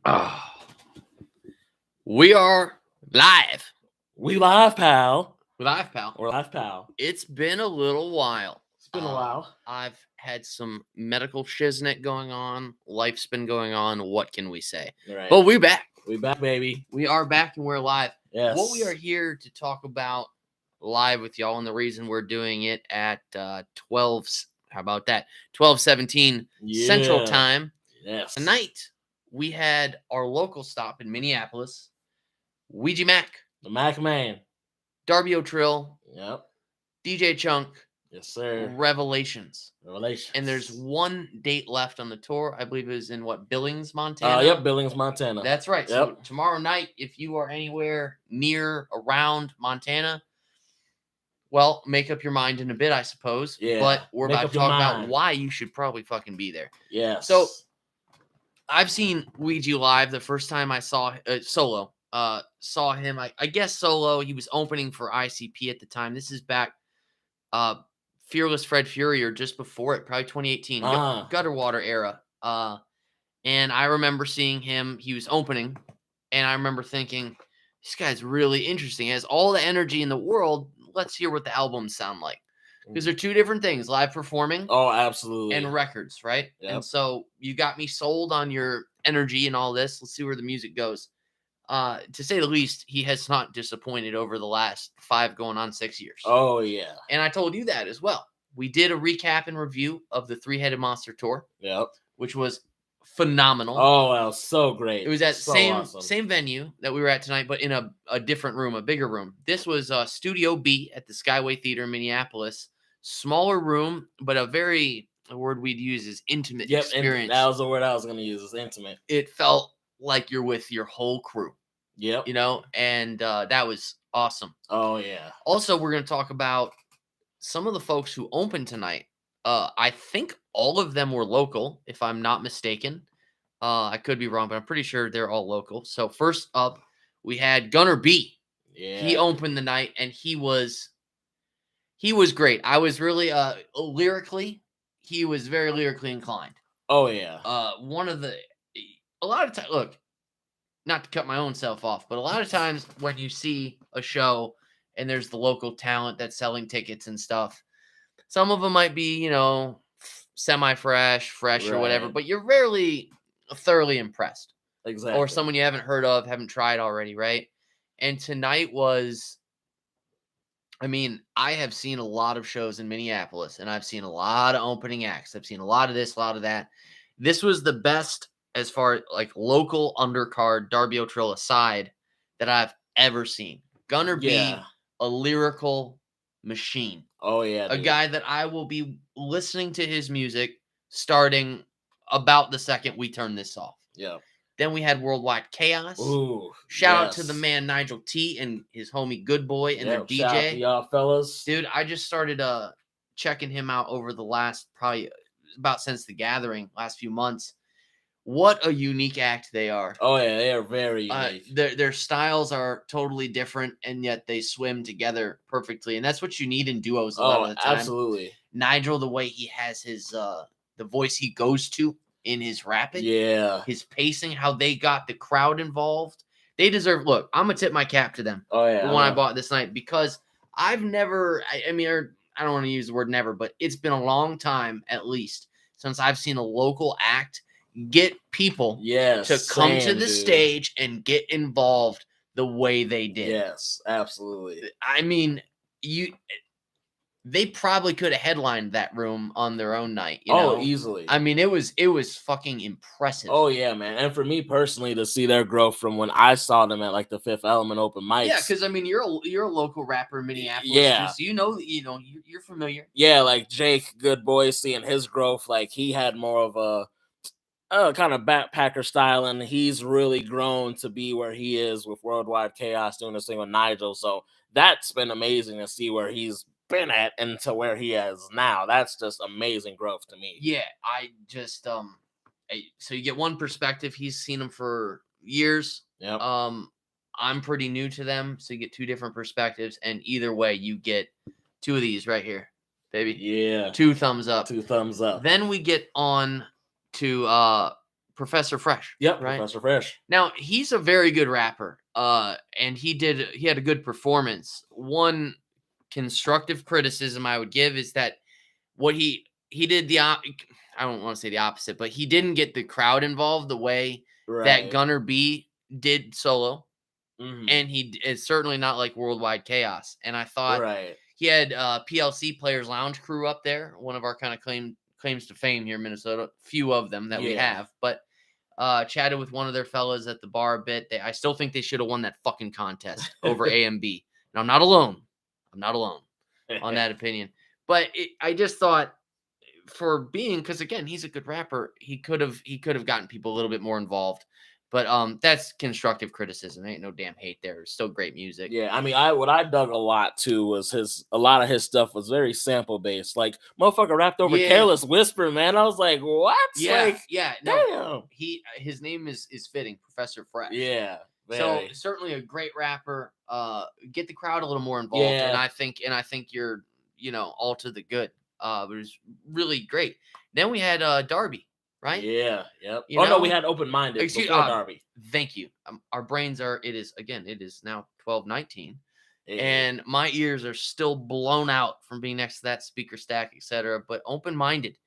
Oh, we are live. We live, pal. Live, pal. We're live, pal. It's been a little while. It's been a while. I've had some medical shiznit going on. Life's been going on. What can we say? Right. But we're back. We back, baby. We are back and we're live. Yes. What we are here to talk about live with y'all, and the reason we're doing it at 12. How about that? 12:17 Central Time. Yes. Tonight we had our local stop in Minneapolis. Ouija Macc, The Mac Man. Darby O'Trill, Yep. DJ Chunk, Yes, sir. Revelations. Revelations. And there's one date left on the tour. I believe it was in Billings, Montana? Yep, Billings, Montana. That's right. Yep. So tomorrow night, if you are anywhere near, around Montana, well, make up your mind in a bit, I suppose. Yeah. But we're Make about up to your talk about mind. why you should probably fucking be there. Yes. So I've seen Ouija live the first time I saw solo. Saw him, I guess solo. He was opening for ICP at the time. This is back Fearless Fred Fury or just before it, probably 2018, Gutter Water era. And I remember seeing him. He was opening, and I remember thinking, this guy's really interesting. He has all the energy in the world. Let's hear what the albums sound like. Because they're two different things, live performing absolutely. and records, right? Yep. And so you got me sold on your energy and all this. Let's see where the music goes. To say the least, he has not disappointed over the last 5 going on 6 years. Oh, yeah. And I told you that as well. We did a recap and review of the Three-Headed Monster tour. Yep. Which was phenomenal. Oh, that was so great. It was at awesome. same venue that we were at tonight, but in a different room, a bigger room. This was Studio B at the Skyway Theater in Minneapolis. Smaller room, but a word we'd use is intimate experience. That was the word I was going to use, is intimate. It felt like you're with your whole crew. Yep. And that was awesome. Oh, yeah. Also, we're going to talk about some of the folks who opened tonight. I think all of them were local, if I'm not mistaken. I could be wrong, but I'm pretty sure they're all local. So first up, we had Gunner B. Yeah. He opened the night, and he was great. I was really lyrically, he was very lyrically inclined. Oh, yeah. A lot of times, look, not to cut my own self off, but a lot of times when you see a show and there's the local talent that's selling tickets and stuff, some of them might be, semi-fresh, fresh or whatever, but you're rarely thoroughly impressed. Exactly. Or someone you haven't heard of, haven't tried already, right? And tonight was, I have seen a lot of shows in Minneapolis, and I've seen a lot of opening acts. I've seen a lot of this, a lot of that. This was the best as far as like local undercard, Darby O'Trill aside, that I've ever seen. Gunner B, a lyrical machine. Oh, yeah. A guy that I will be listening to his music starting about the second we turn this off. Yeah. Then we had Worldwide Chaos. Ooh, Shout out to the man Nigel T and his homie Good Boy and their DJ. Shout out to y'all fellas. Dude, I just started checking him out over the last probably about since the gathering, last few months. What a unique act they are. Oh, yeah, they are very unique. Their styles are totally different, and yet they swim together perfectly. And that's what you need in duos a lot of the time. Absolutely. Nigel, the way he has his the voice he goes to in his rapping. Yeah. His pacing, how they got the crowd involved. They deserve, look, I'm going to tip my cap to them. Oh, yeah. The one I bought this night, because I've never, I don't want to use the word never, but it's been a long time, at least, since I've seen a local act get people to come to the stage and get involved the way they did. Yes, absolutely. They probably could have headlined that room on their own night. Easily. It was fucking impressive. Oh, yeah, man. And for me personally, to see their growth from when I saw them at like the Fifth Element open mics. Yeah, because you're a local rapper in Minneapolis. Yeah. So you're familiar. Yeah, like Jake, Good Boy, seeing his growth, like he had more of a kind of backpacker style, and he's really grown to be where he is with Worldwide Chaos doing this thing with Nigel. So that's been amazing to see where he's been at and to where he is now. That's just amazing growth to me. Yeah, I just so you get one perspective. He's seen them for years. Yep. I'm pretty new to them, so you get two different perspectives, and either way, you get two of these right here, baby. Yeah. 2 thumbs up. 2 thumbs up. Then we get on to Professor Fresh. Yep, right. Professor Fresh. Now he's a very good rapper. And he had a good performance. One constructive criticism I would give is that what he did I don't want to say the opposite, but he didn't get the crowd involved the way that Gunner B did solo. And he is certainly not like Worldwide Chaos. And I thought he had PLC Players Lounge crew up there, one of our kind of claims to fame here in Minnesota, few of them that we have, but chatted with one of their fellas at the bar a bit. I still think they should have won that fucking contest over AMB. And I'm not alone on that opinion. But I just thought because again, he's a good rapper, he could have gotten people a little bit more involved. But that's constructive criticism. Ain't no damn hate there. It's still great music. Yeah, I mean, what I dug a lot too was a lot of his stuff was very sample based. Like, motherfucker rapped over Careless Whisper, man. I was like, what? Yeah, damn. His name is fitting, Professor Fresh. Yeah. Very. So certainly a great rapper. Get the crowd a little more involved, and I think you're all to the good. It was really great. Then we had Darby. Right? Yeah. Yep. No, we had Open Minded before Darby. Thank you. Our brains it is now 12:19, and my ears are still blown out from being next to that speaker stack, etc. But Open Minded,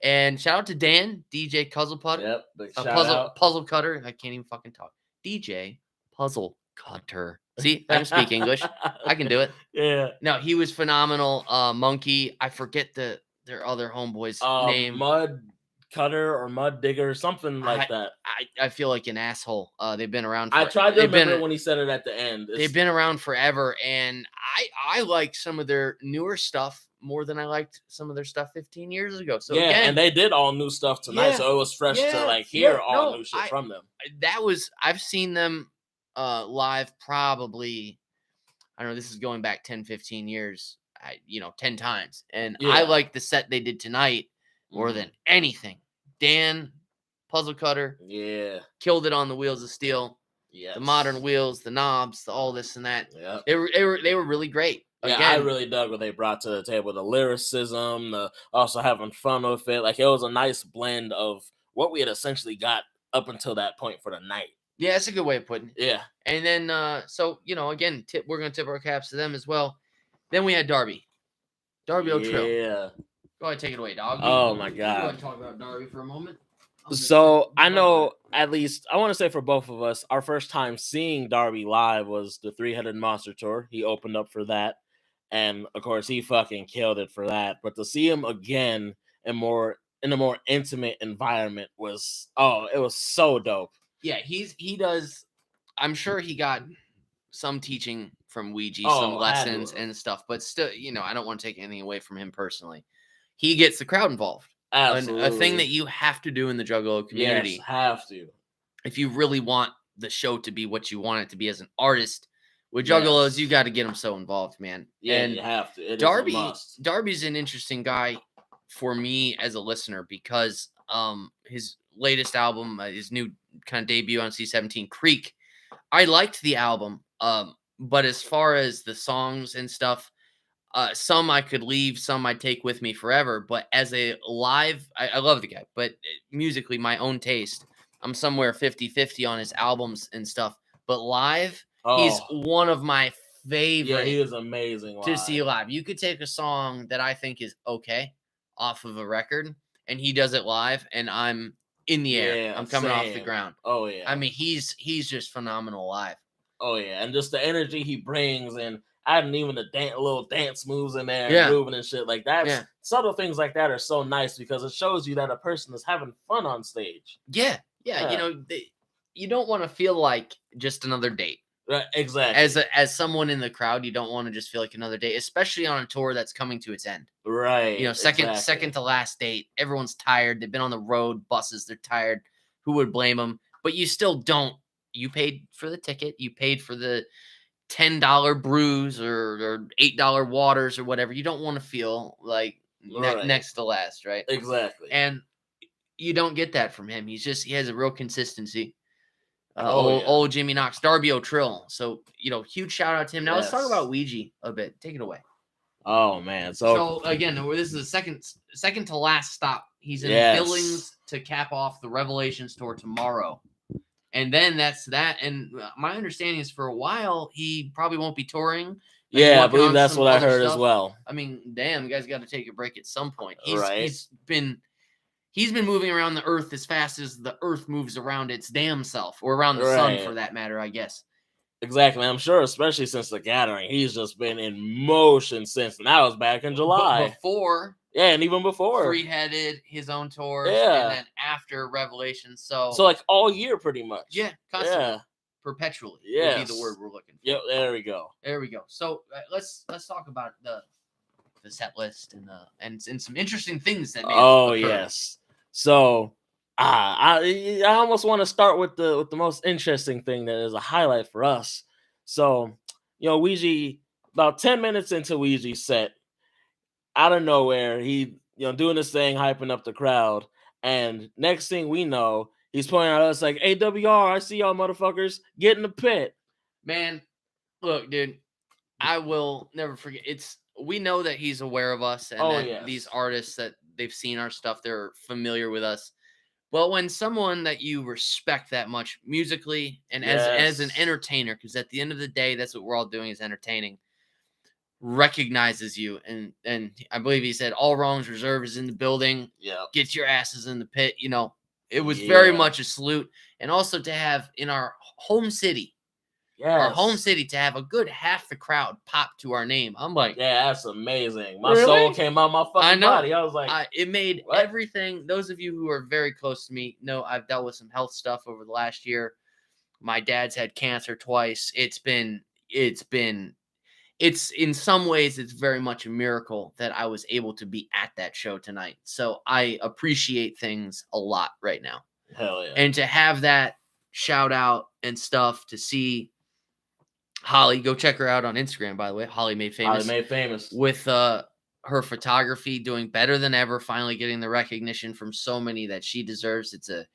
and shout out to Dan, DJ Puzzle Cutter. Yep. Big Puzzle Cutter. I can't even fucking talk. DJ Puzzle Cutter. See, I can speak English. I can do it. Yeah. No, he was phenomenal. Monkey. I forget their other homeboy's name. Mud Cutter or Mud Digger, something like that. I feel like an asshole. They've been around. I tried to remember when he said it at the end. They've been around forever, and I like some of their newer stuff more than I liked some of their stuff 15 years ago. So and they did all new stuff tonight, so it was fresh to hear all new shit from them. I've seen them live probably. I don't know. This is going back 10, 15 years. 10 times, and I like the set they did tonight more than anything. Dan, Puzzle Cutter, killed it on the Wheels of Steel. Yeah, the modern wheels, the knobs, all this and that. Yeah, they were really great. Again, I really dug what they brought to the table. The lyricism, the also having fun with it. Like, it was a nice blend of what we had essentially got up until that point for the night. Yeah, that's a good way of putting it. Yeah, and then again, we're gonna tip our caps to them as well. Then we had Darby O'Trill. Yeah. Go ahead, take it away, dog. Oh my God! Go ahead and talk about Darby for a moment. So I know, at least I want to say for both of us, our first time seeing Darby live was the 3-Headed Monster tour. He opened up for that, and of course he fucking killed it for that. But to see him again in a more intimate environment was it was so dope. Yeah, he does. I'm sure he got some teaching from Ouija, some lessons and stuff, but still, I don't want to take anything away from him personally. He gets the crowd involved. Absolutely. A thing that you have to do in the Juggalo community. Yes, have to. If you really want the show to be what you want it to be as an artist, with Juggalos, you got to get them so involved, man. Yeah, and you have to. Darby's an interesting guy for me as a listener because his latest album, his new kind of debut on C17, Creek, I liked the album, but as far as the songs and stuff, some I could leave, some I'd take with me forever. But as a live, I love the guy, but musically, my own taste, I'm somewhere 50-50 on his albums and stuff. But live, he's one of my favorite. Yeah, he is amazing live. To see live. You could take a song that I think is okay off of a record, and he does it live, and I'm in the air. Yeah, I'm coming off the ground. Oh, yeah. I mean, he's just phenomenal live. Oh, yeah. And just the energy he brings, and adding even the little dance moves in there, and moving and shit like that. Yeah. Subtle things like that are so nice because it shows you that a person is having fun on stage. Yeah. You don't want to feel like just another date. Right, exactly. As someone in the crowd, you don't want to just feel like another date, especially on a tour that's coming to its end. Right. Second to last date. Everyone's tired. They've been on the road, buses. They're tired. Who would blame them? But you still don't. You paid for the ticket. You paid for the $10 brews or $8 waters or whatever. You don't want to feel like next to last, right? Exactly. And you don't get that from him. He has a real consistency. Old Jimmy Knox, Darby O'Trill. So, huge shout out to him. Now let's talk about Ouija a bit. Take it away. Oh man. So again, this is the second to last stop He's in Yes. Billings to cap off the Revelations tour tomorrow. And then that's that. And my understanding is for a while, he probably won't be touring. He's Yeah, I working believe on that's some what I other heard as stuff. well. I mean, damn, you guys got to take a break at some point. Right. He's been moving around the earth as fast as the earth moves around its damn self, or around the sun Right. for that matter, I guess. Exactly. I'm sure, especially since the gathering, he's just been in motion since. And that was back in July. But before, yeah, and even before, Three-Headed, his own tours, Yeah. and then after Revelations. So like all year, pretty much. yeah, constantly, Yeah. perpetually would Yes. be the word we're looking for. Yep, there we go. There we go. So let's talk about the set list and some interesting things that may have Oh occurred. yes. So I almost want to start with the most interesting thing that is a highlight for us. So, Ouija, about 10 minutes into Ouija's set, out of nowhere, he doing this thing, hyping up the crowd, and next thing we know, he's pointing at us like, AWR, I see y'all motherfuckers, get in the pit. Man, look, dude, I will never forget. We know that he's aware of us, and these artists that they've seen our stuff, they're familiar with us. Well, when someone that you respect that much musically and as an entertainer, because at the end of the day, that's what we're all doing is entertaining, recognizes you, and I believe he said, "All wrongs reserved is in the building. Yeah, get your asses in the pit." It was very much a salute, and also to have in our home city. Our home city, to have a good half the crowd pop to our name. I'm like, yeah, that's amazing. My soul came out my fucking body. I was like, it made everything. Those of you who are very close to me know I've dealt with some health stuff over the last year. My dad's had cancer twice. It's in some ways, it's very much a miracle that I was able to be at that show tonight. So I appreciate things a lot right now. Hell yeah. And to have that shout out and stuff, to see Holly, go check her out on Instagram, by the way. Holly Made Famous. With her photography doing better than ever, finally getting the recognition from so many that she deserves. It's a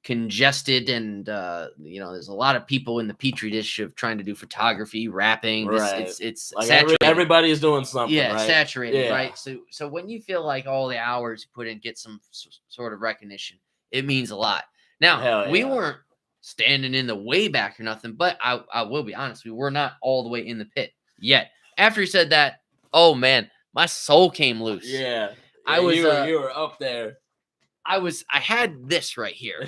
congested and, there's a lot of people in the petri dish of trying to do photography, rapping. Right. It's like saturated. Everybody's doing something, right? Saturated, right? So when you feel like all the hours you put in get some sort of recognition, it means a lot. Now, we weren't standing in the way back or nothing, but I will be honest, we were not all the way in the pit yet. After he said that, oh man, my soul came loose. Yeah, you were up there. I had this right here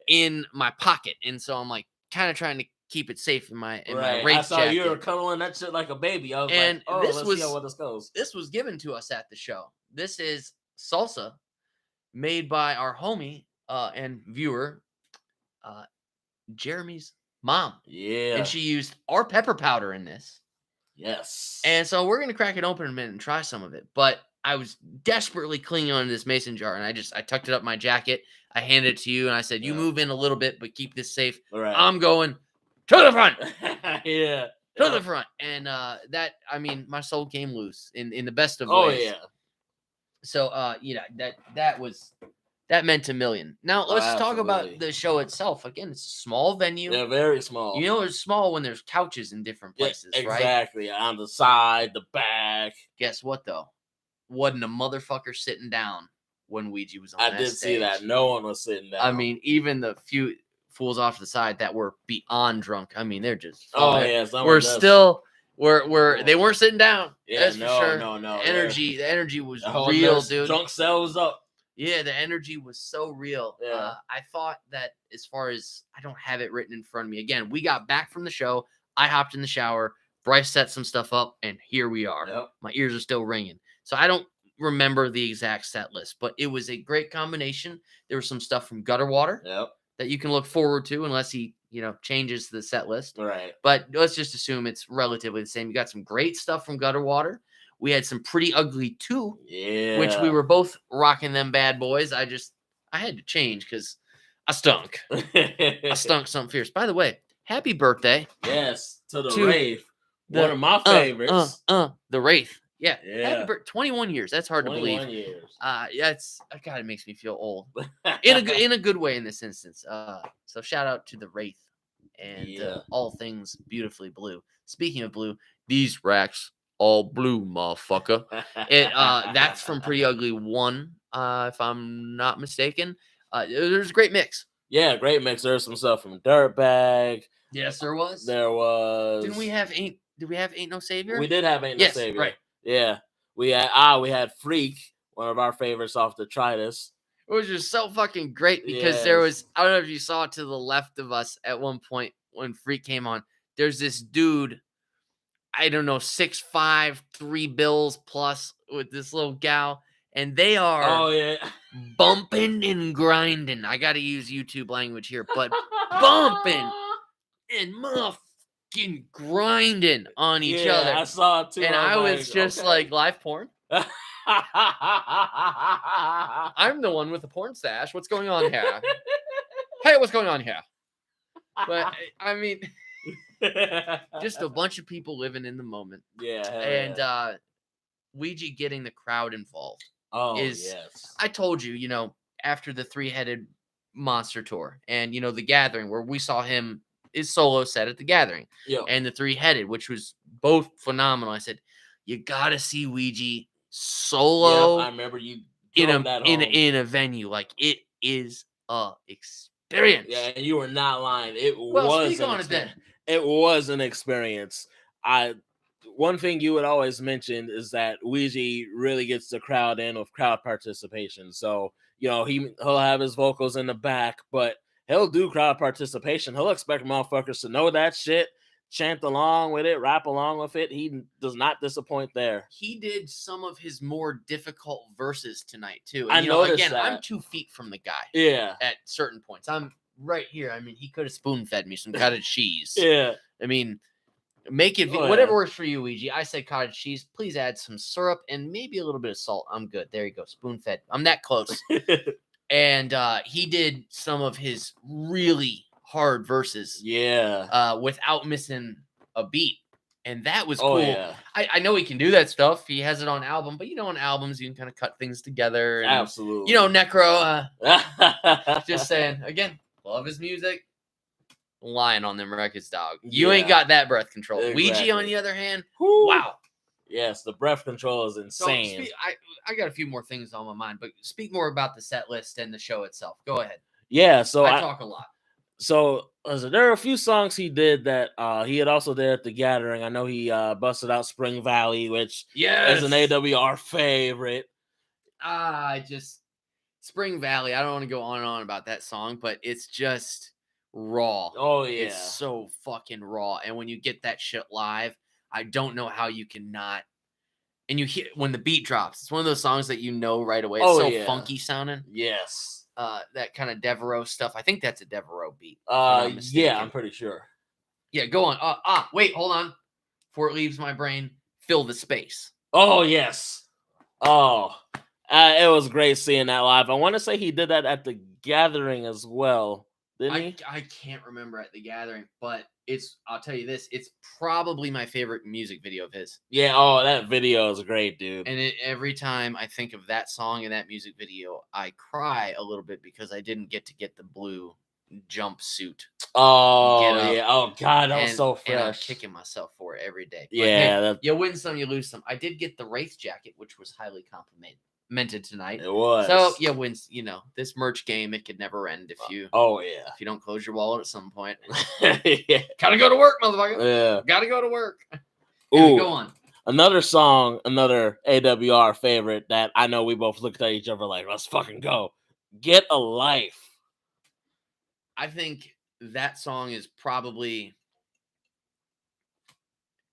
in my pocket, and so I'm like kind of trying to keep it safe in my race I saw jacket. You were cuddling that shit like a baby. I was and like, let's see how this goes. This was given to us at the show. This is salsa made by our homie and viewer, Jeremy's mom. Yeah. And she used our pepper powder in this. Yes. And so we're going to crack it open in a minute and try some of it. But I was desperately clinging on to this mason jar, and I tucked it up my jacket. I handed it to you, and I said, you move in a little bit, but keep this safe. Right. I'm going to the front. To the front. And my soul came loose in the best of ways. Oh, yeah. So, that meant a million. Now, let's talk about the show itself. Again, it's a small venue. Yeah, very small. It's small when there's couches in different places, right? Exactly. On the side, the back. Guess what, though? Wasn't a motherfucker sitting down when Ouija was on that stage. I did see that. No one was sitting down. I mean, even the few fools off to the side that were beyond drunk. I mean, they're just... They weren't sitting down. Yeah, that's for sure. No. The energy was real, dude. Drunk cells up. Yeah, the energy was so real. Yeah. I thought that as far as... I don't have it written in front of me. Again, we got back from the show. I hopped in the shower. Bryce set some stuff up, and here we are. Yep. My ears are still ringing. So I don't remember the exact set list, but it was a great combination. There was some stuff from Gutter Water that you can look forward to unless he, changes the set list. Right. But let's just assume it's relatively the same. You got some great stuff from Gutter Water. We had some Pretty Ugly too, which we were both rocking them bad boys. I had to change because I stunk. I stunk something fierce. By the way, happy birthday. Yes, to the Wraith. One of my favorites. The Wraith. Yeah. Happy birthday. 21 years. That's hard to believe. 21 years. God, it makes me feel old. in a good way in this instance. So shout out to the Wraith and all things beautifully blue. Speaking of blue, these racks all blue, motherfucker. That's from Pretty Ugly 1. if I'm not mistaken. There's a great mix. Yeah, great mix. There's some stuff from Dirtbag. Yes, there was. There was. Did we have Ain't No Savior? We did have Ain't No Yes, Savior. right. Yeah. We had Freak, one of our favorites off the Tritus. It was just so fucking great because there Yes. was, I don't know if you saw it to the left of us at one point when Freak came on. There's this dude, I don't know, 6'5", 3 bills plus with this little gal, and they are Oh yeah. bumping and grinding. I got to use YouTube language here, but bumping and motherfucking grinding on each other. I saw it too. And I was just okay. like, live porn? I'm the one with the porn stash. What's going on here? Hey, what's going on here? But I mean, just a bunch of people living in the moment. Yeah. And Ouija getting the crowd involved. Yes. I told you, after the 3-headed monster tour and, the Gathering, where we saw his solo set at the Gathering, and the 3-headed, which was both phenomenal. I said, you got to see Ouija solo. I remember you in a venue. Like, it is a experience. Yeah, and you were not lying. It was an experience. One thing you would always mention is that Ouija really gets the crowd in with crowd participation. So, he'll have his vocals in the back, but he'll do crowd participation. He'll expect motherfuckers to know that shit, chant along with it, rap along with it. He does not disappoint there. He did some of his more difficult verses tonight too. And I noticed that. I'm 2 feet from the guy. Yeah. At certain points, I'm right here. I mean, he could have spoon-fed me some cottage cheese. Yeah. I mean, make it whatever works for you, Ouija. I say cottage cheese. Please add some syrup and maybe a little bit of salt. I'm good. There you go. Spoon-fed. I'm that close. And he did some of his really hard verses. Yeah. Without missing a beat. And that was cool. Yeah. I know he can do that stuff. He has it on album, but on albums you can kind of cut things together. And, absolutely. Necro. Just saying. Again, love his music. Lying on them records, dog. You ain't got that breath control. Exactly. Ouija, on the other hand, wow. Yes, the breath control is insane. So I got a few more things on my mind, but speak more about the set list and the show itself. Go ahead. Yeah, so I talk a lot. So there are a few songs he did that he had also did at the Gathering. I know he busted out Spring Valley, which is an AWR favorite. Spring Valley. I don't want to go on and on about that song, but it's just raw. Oh yeah, it's so fucking raw. And when you get that shit live, I don't know how you cannot. And you hear when the beat drops, it's one of those songs that right away. It's funky sounding. Yes. That kind of Devereaux stuff. I think that's a Devereaux beat. Yeah, I'm pretty sure. Yeah, go on. Wait, hold on. Before it leaves my brain, Fill the Space. Oh, yes. Oh, it was great seeing that live. I want to say he did that at the Gathering as well. Didn't he? I can't remember at the Gathering, but I'll tell you this, it's probably my favorite music video of his. Yeah, that video is great, dude. And every time I think of that song and that music video, I cry a little bit because I didn't get the blue jumpsuit. Oh, yeah. Oh, God, that was so fresh. And I'm kicking myself for it every day. But yeah. Hey, you win some, you lose some. I did get the Wraith jacket, which was highly complimented tonight. It was. So you win. This merch game, it could never end if you. Oh yeah. If you don't close your wallet at some point. Yeah. Gotta go to work, motherfucker. Yeah. Gotta go to work. Ooh, go on. Another song, another AWR favorite that I know we both looked at each other like, let's fucking go. Get a Life. I think that song is probably,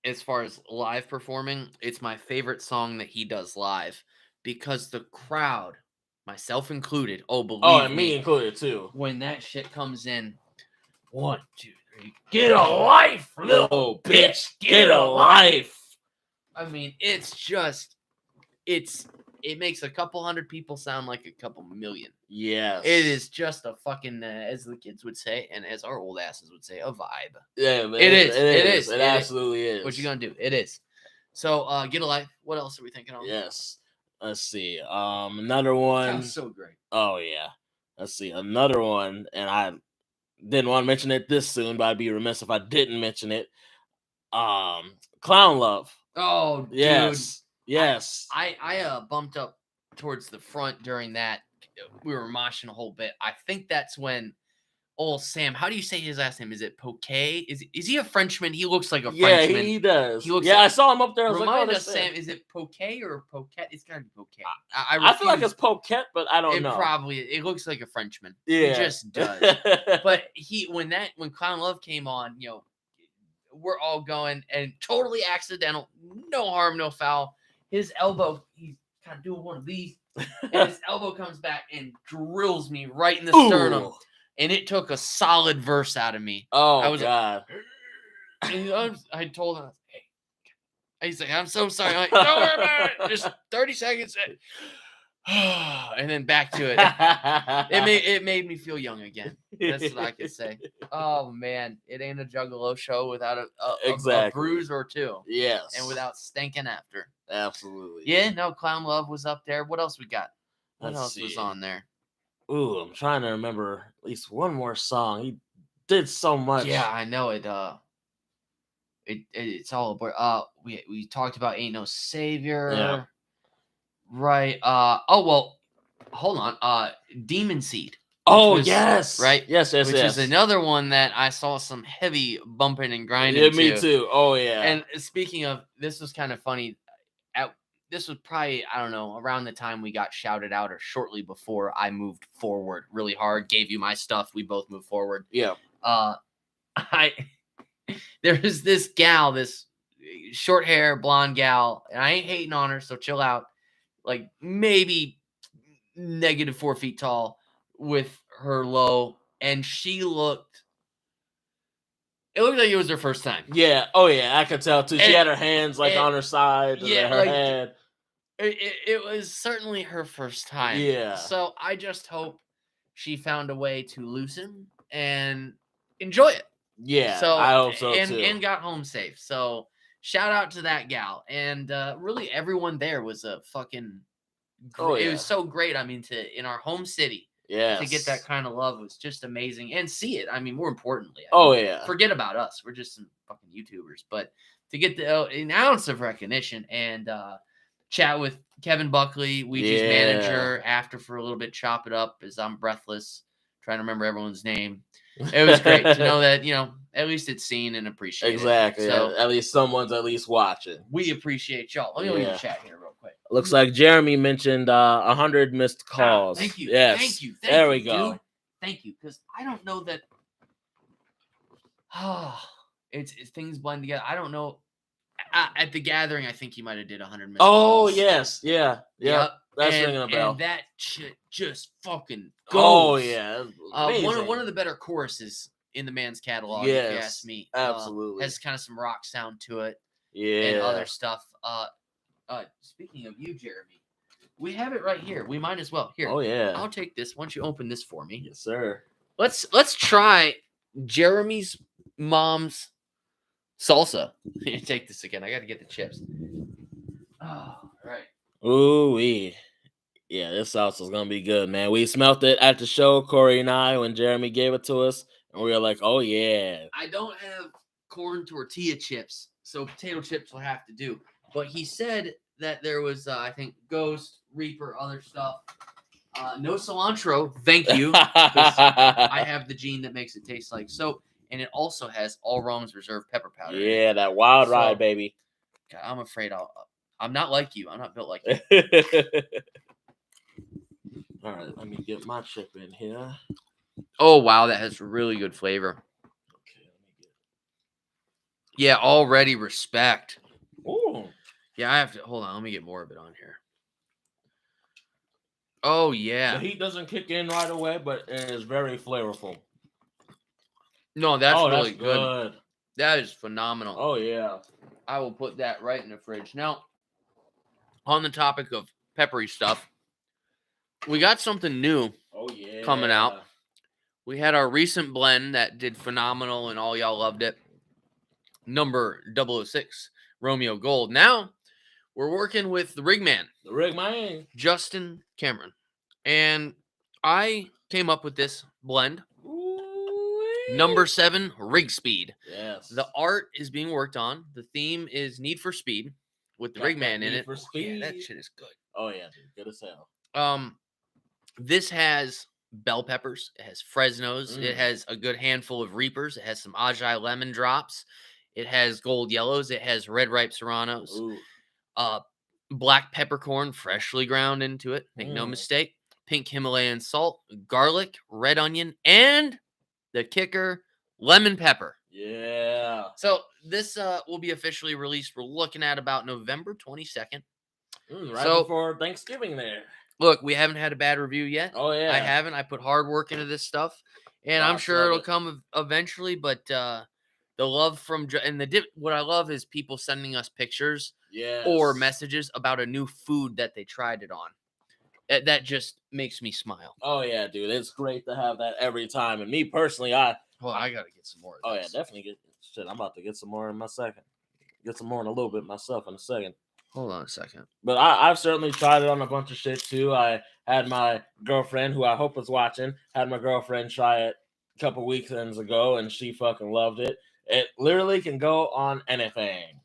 as far as live performing, it's my favorite song that he does live. Because the crowd, myself included, and me included too. When that shit comes in, 1, 2, 3, get a life, little bitch, get a life. I mean, it's just, it makes a couple hundred people sound like a couple million. Yes. It is just a fucking, as the kids would say, and as our old asses would say, a vibe. Yeah, man, it is. It absolutely is. What you gonna do? It is. So, Get a Life. What else are we thinking of? Yes. Let's see. Another one. Sounds so great. Oh yeah. Let's see. Another one, and I didn't want to mention it this soon, but I'd be remiss if I didn't mention it. Clown Love. Oh, dude. Yes. Yes. I bumped up towards the front during that. We were moshing a whole bit. I think that's when old Sam. How do you say his last name? Is it Poquet? Is he a Frenchman? He looks like a Frenchman. he does. He looks. Yeah, like, I saw him up there. I was remind like, us, Sam. Is it Poquet or Poquet? It's gotta be Poquet. I feel like it's Poquet, but I don't know. It looks like a Frenchman. Yeah. It just does. But when Clown Love came on, we're all going and totally accidental, no harm, no foul. His elbow, he's kind of doing one of these, and his elbow comes back and drills me right in the sternum. And it took a solid verse out of me. Oh, I was God. I told him, hey, he's like, I'm so sorry. I'm like, don't worry about it. Just 30 seconds. And then back to it. It made me feel young again. That's what I could say. Oh, man. It ain't a Juggalo show without a bruise or two. Yes. And without stinking after. Absolutely. Yeah, no, Clown Love was up there. What else we got? What else was on there? Ooh, I'm trying to remember at least one more song. He did so much. Yeah, I know it. It's all about. We talked about Ain't No Savior. Yeah. Right. Oh well. Hold on. Demon Seed. Oh yes. Right. Yes. Which is another one that I saw some heavy bumping and grinding. Yeah, me too. Oh yeah. And speaking of, this was kind of funny. This was probably, I don't know, around the time we got shouted out or shortly before I moved forward really hard, gave you my stuff. We both moved forward. Yeah. There was this gal, this short hair, blonde gal, and I ain't hating on her, so chill out. Like maybe -4 feet tall with her low, and it looked like it was her first time. Yeah. Oh yeah, I could tell too. She had her hands on her side, yeah, her head. It was certainly her first time. Yeah. So I just hope she found a way to loosen and enjoy it. Yeah. So I hope so too. And got home safe. So shout out to that gal. And really everyone there was a fucking it was so great. I mean, in our home city. Yes. To get that kind of love was just amazing. And see it. I mean, more importantly. Yeah. Forget about us. We're just some fucking YouTubers. But to get an ounce of recognition and chat with Kevin Buckley, Ouija's manager, after for a little bit, chop it up as I'm breathless, trying to remember everyone's name. It was great to know that, at least it's seen and appreciated. Exactly. So, at least someone's at least watching. We appreciate y'all. Let me leave the chat here real quick. Looks like Jeremy mentioned 100 missed calls. Thank you. Yes. Thank you. There we go. Dude. Thank you. Because I don't know that. It's things blend together. I don't know. At the gathering, I think he might have did 100 missed calls. Oh, yes. Yeah. Yep. That's ringing a bell. And that shit just fucking goes. Oh, yeah. One of the better choruses in the man's catalog, if you ask me. Absolutely. Has kind of some rock sound to it. Yeah. And other stuff. Speaking of you, Jeremy, we have it right here. We might as well. Here. Oh, yeah. I'll take this. Why don't you open this for me? Yes, sir. Let's try Jeremy's mom's salsa. Take this again. I got to get the chips. Oh, all right. Ooh-wee. Yeah, this salsa's going to be good, man. We smelt it at the show, Corey and I, when Jeremy gave it to us. And we were like, oh, yeah. I don't have corn tortilla chips, so potato chips will have to do. But he said that there was, I think, Ghost, Reaper, other stuff. No cilantro, thank you. I have the gene that makes it taste like soap. And it also has All Wrongs Reserve pepper powder. Yeah, that wild ride, baby. God, I'm afraid I'm not like you. I'm not built like you. All right, let me get my chip in here. Oh, wow, that has really good flavor. Okay, let me get. Yeah, already respect. Ooh. Yeah, I have to hold on. Let me get more of it on here. Oh yeah, The heat doesn't kick in right away, but it is very flavorful. No, that's really good. That is phenomenal. Oh yeah. I will put that right in the fridge. Now, on the topic of peppery stuff, we got something new coming out. We had our recent blend that did phenomenal and all y'all loved it. Number 006, Romeo Gold. Now, we're working with the Rig Man. The Rig Man. Justin Cameron. And I came up with this blend. Ooh-wee. Number 7, Rig Speed. Yes. The art is being worked on. The theme is Need for Speed with the Rig Man in it. For Speed. Yeah, that shit is good. Oh yeah, dude, good as hell. This has bell peppers, it has Fresnos, it Mm. has a good handful of Reapers, it has some Ajay lemon drops, it has gold yellows, it has red ripe serranos, Ooh. uh, black peppercorn freshly ground into it, make no Mm. mistake, pink Himalayan salt, garlic, red onion, and the kicker, lemon pepper. Yeah. So this will be officially released. We're looking at about November 22nd. Right So before Thanksgiving there. look, we haven't had a bad review yet. Oh yeah. I haven't. I put hard work into this stuff, and I'm Lots sure of it'll it. come eventually. But the love from and what I love is people sending us pictures Yes. or messages about a new food that they tried it on. That just makes me smile. Oh yeah, dude. It's great to have that every time. And me personally, I gotta get some more. Of oh yeah, this. definitely get shit. I'm about to get some more in my second. Get some more in a little bit myself in a second. Hold on a second. But I've certainly tried it on a bunch of shit too. I had my girlfriend, who I hope is watching, had my girlfriend try it a couple weekends ago, and she fucking loved it. It literally can go on anything.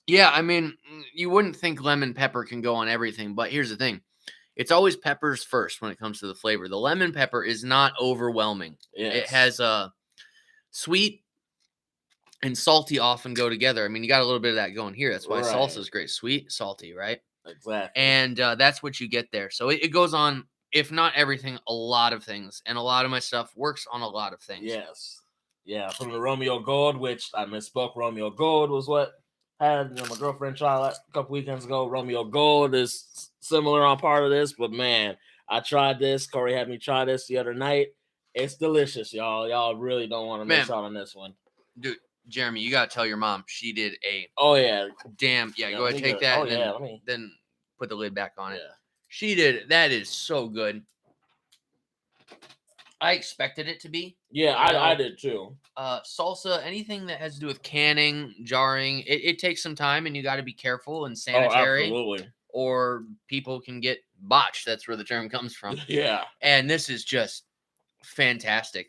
Yeah, I mean, you wouldn't think lemon pepper can go on everything, but here's the thing. It's always peppers first when it comes to the flavor. The lemon pepper is not overwhelming. Yes. It has a sweet and salty often go together. I mean, you got a little bit of that going here. That's why Right. salsa is great. Sweet, salty, right? Exactly. And that's what you get there. So it goes on, if not everything, a lot of things. And a lot of my stuff works on a lot of things. Yes. Yeah, from the Romeo Gold, which I misspoke. Romeo Gold was what had my girlfriend try a couple weekends ago. Romeo Gold is similar on part of this, but man, I tried this. Corey had me try this the other night. It's delicious, y'all. Y'all really don't want to miss out on this one. Dude, Jeremy, you gotta tell your mom she did a oh yeah damn yeah. Go ahead, take that. Oh and yeah, then put the lid back on it. Yeah. She did. That is so good. I expected it to be. Yeah, I did too. Salsa, anything that has to do with canning, jarring, it takes some time, and you got to be careful and sanitary. Absolutely. Or people can get botched. That's where the term comes from. Yeah. And this is just fantastic.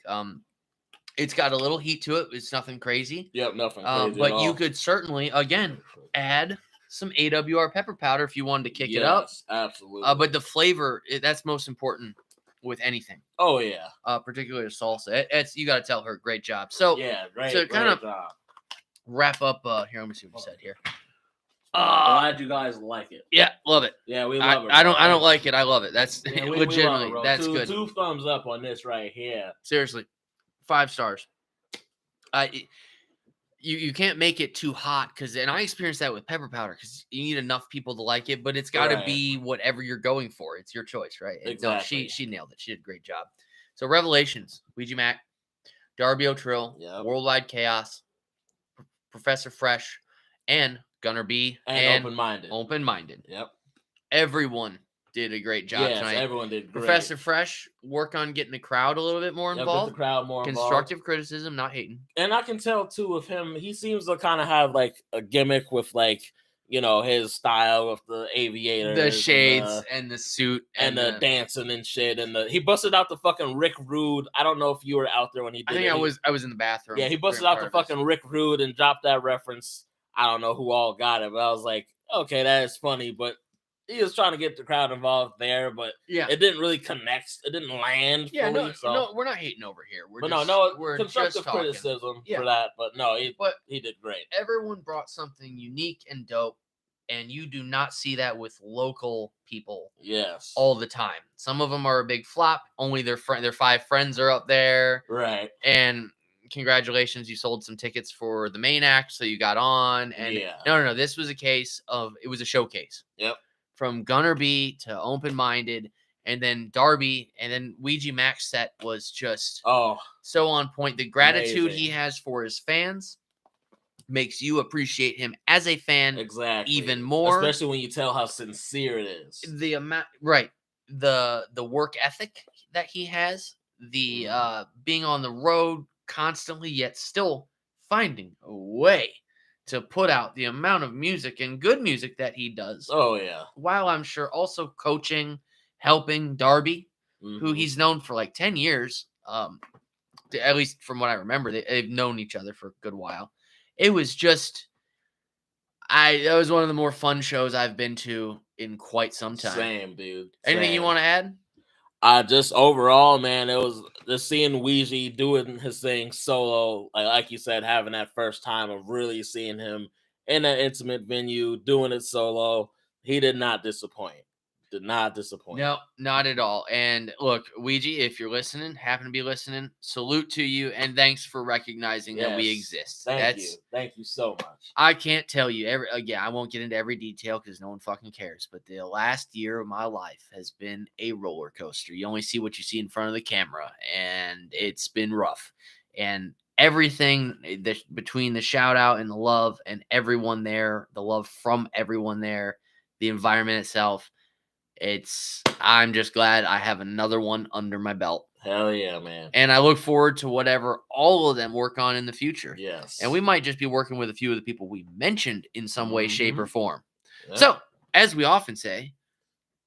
It's got a little heat to it. It's nothing crazy. Yep, nothing crazy. But you could certainly, again, add some AWR pepper powder if you wanted to kick it up. Absolutely. But the flavor, that's most important with anything. Oh yeah. Particularly salsa. It's you got to tell her, great job. So yeah, great. So kind of job. Wrap up. Here, let me see what we said here. Glad you guys like it. Yeah, love it. Yeah, we love it. I don't like it. I love it. That's legitimately we love it, that's good. 2 thumbs up on this right here. Seriously, 5 stars. You can't make it too hot and I experienced that with pepper powder because you need enough people to like it, but it's got to be whatever you're going for. It's your choice, right? Exactly. No, she nailed it. She did a great job. So Revelations, Ouija Macc, Darby O'Trill, Worldwide Chaos, Professor Fresh, and Gunner B, and Open-Minded. Open-Minded. Yep. Everyone did a great job tonight. Everyone did great. Professor Fresh, work on getting the crowd a little bit more involved. Get the crowd more Constructive criticism, not hating. And I can tell too with him, he seems to kind of have like a gimmick with like, his style with the aviators, the shades and the suit and the dancing and shit. And he busted out the fucking Rick Rude. I don't know if you were out there when he did it. I was in the bathroom. Yeah, he busted out the fucking Rick Rude and dropped that reference. I don't know who all got it, but I was like, okay, that is funny, but he was trying to get the crowd involved there, but it didn't really connect. It didn't land fully. No, we're not hating over here. We're constructive criticism for that, but no, he did great. Everyone brought something unique and dope, and you do not see that with local people. Yes, all the time. Some of them are a big flop. Only their 5 friends are up there, right? And congratulations, you sold some tickets for the main act, so you got on. And no, this was a case of it was a showcase. Yep. From Gunner B to Open-Minded, and then Darby, and then Ouija Macc set was just so on point. The gratitude he has for his fans makes you appreciate him as a fan even more. Especially when you tell how sincere it is. The amount, right? The work ethic that he has, the being on the road constantly, yet still finding a way to put out the amount of music and good music that he does. Oh, yeah. While I'm sure also coaching, helping Darby, who he's known for like 10 years. At least from what I remember, they've known each other for a good while. It was just, that was one of the more fun shows I've been to in quite some time. Same, dude. Anything you want to add? Just overall, man, it was just seeing Ouija doing his thing solo, like you said, having that first time of really seeing him in an intimate venue, doing it solo. He did not disappoint. Did not disappoint. No, not at all. And look, Ouija, if you're listening, happen to be listening, salute to you, and thanks for recognizing that we exist. Thank you so much. I can't tell you again. I won't get into every detail because no one fucking cares. But the last year of my life has been a roller coaster. You only see what you see in front of the camera, and it's been rough. And everything between the shout out and the love and everyone there, the love from everyone there, the environment itself. I'm just glad I have another one under my belt. Hell yeah, man. And I look forward to whatever all of them work on in the future. Yes. And we might just be working with a few of the people we mentioned in some way, shape, or form. Yeah. So, as we often say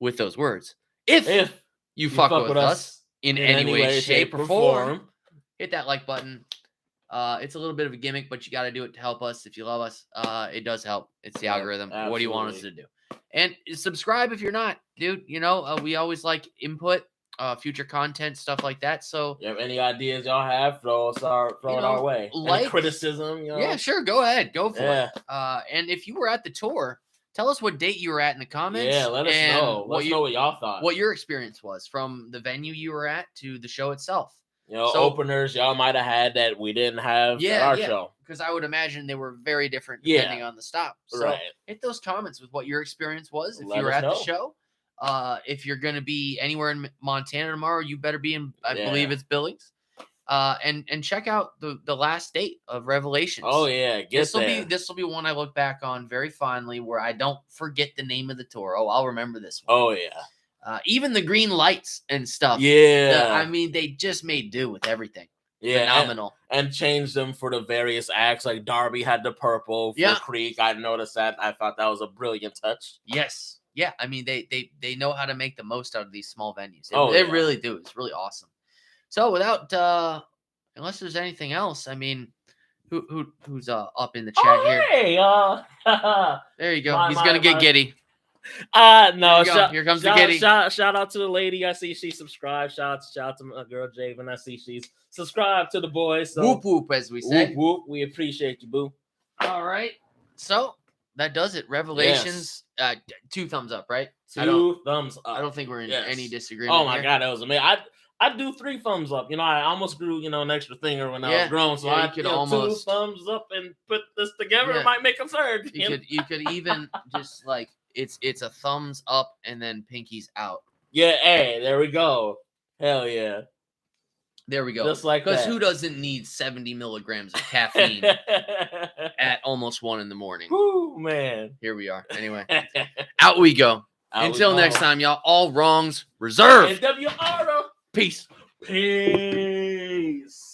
with those words, if you fuck with us in any way, shape, or form, hit that like button. It's a little bit of a gimmick, but you got to do it to help us. If you love us, it does help. It's the algorithm. Absolutely. What do you want us to do? And subscribe if you're not, dude. You know, we always like input, future content, stuff like that. So, you have any ideas y'all have, throw it our way. Any criticism, Yeah, sure. Go ahead. Go for it. And if you were at the tour, tell us what date you were at in the comments. Yeah, let us know. Let us know what y'all thought. What your experience was from the venue you were at to the show itself. You know, openers y'all might have had that we didn't have at our show. Because I would imagine they were very different depending on the stop. So hit those comments with what your experience was if you were at the show. If you're going to be anywhere in Montana tomorrow, you better be in, I believe it's Billings. And check out the last date of Revelations. Oh, yeah. This will be one I look back on very fondly where I don't forget the name of the tour. Oh, I'll remember this one. Oh, yeah. Even the green lights and stuff. Yeah. I mean, they just made do with everything. Yeah. Phenomenal. And changed them for the various acts. Like Darby had the purple for Creek. I noticed that. I thought that was a brilliant touch. Yes. Yeah. I mean, they know how to make the most out of these small venues. They really do. It's really awesome. So without unless there's anything else, I mean, who's up in the chat here? Hey, there you go. He's gonna get giddy. No, here comes the giddy. Shout out to the lady. I see she subscribed. Shout out to my girl Javen. I see she's subscribed to the boys. So whoop whoop, as we say. Whoop whoop. We appreciate you, boo. All right. So that does it. Revelations. 2 thumbs up, right? 2 thumbs up. I don't think we're in any disagreement. Oh my god, that was amazing. I do 3 thumbs up. You know, I almost grew, an extra finger when I was grown. So I could almost 2 thumbs up and put this together. It might make a third. You could even just like it's a thumbs up and then pinkies out. Yeah, hey, there we go. Hell yeah. There we go. Just like that. Because who doesn't need 70 milligrams of caffeine at almost 1 a.m? Woo, man. Here we are. Anyway, out we go. Until next time, y'all. All wrongs reserved. AWR. Peace. Peace.